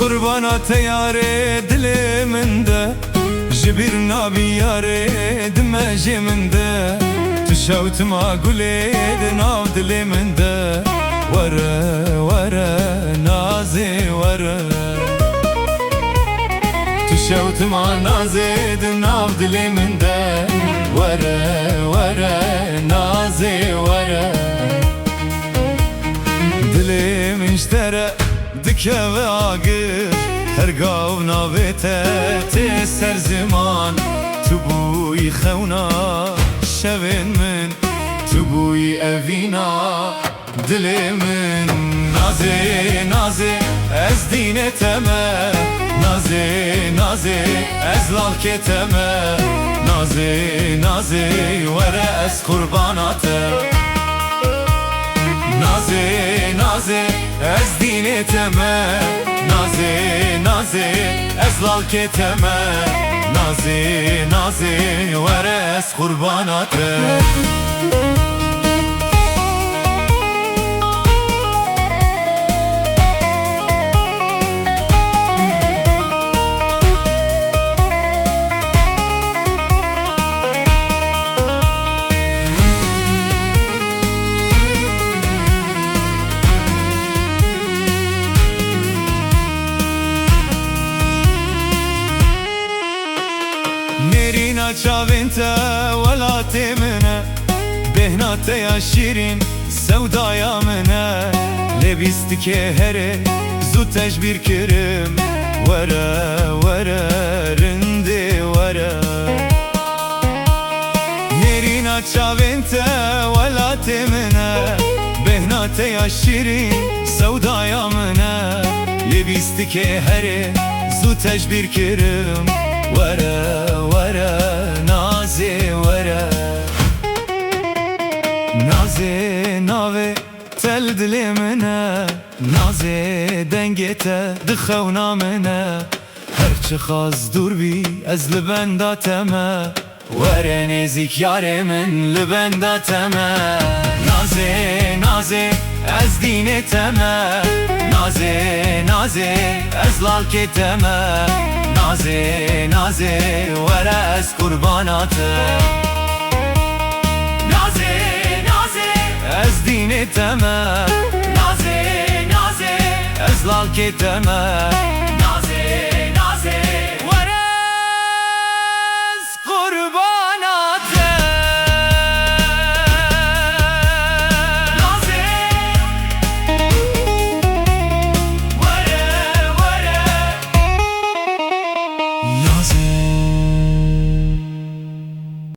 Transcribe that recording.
قربانات یاره دل من ده جبیر نابی یاره دمجه من ده تشوت ما گلید ناو دل من ده وره وره نازی وره تشوت ما نازی ناو دل من ده وره وره نازی وره دلی منشتره دکه و آگر هرگاو ناویته تی سر زمان تو بوی خونا شوین من تو بوی اوینا دل من نازی نازی از دین تمه نازی نازی از لالک تمه نازی نازی وره از قرباناته نازی نازی از دین تمه نازی نازی از لالک تمه نازی نازی وره از قرباناته نرينا شافنتا ولا تمنا بهناتا يا شيرين سودا يا منا لبستك هري زو تجبير كرم ورا ورا رندي ورا نرينا شافنتا ولا تمنا بهناتا يا شيرين سودا يا منا لبستك هري زو تجبير كرم ورا ورا نازی ورا نازی ناوی تل دل منه نازی دنگته دخونا منه هرچه خواست دور بی از لبنداتمه ورا نزیک یار من لبنداتمه نازی نازی از دین تمه نازی نازی از لالک تمه نازی نازی وره از قرباناته نازی نازی از دین تمه نازی نازی از لالک تمه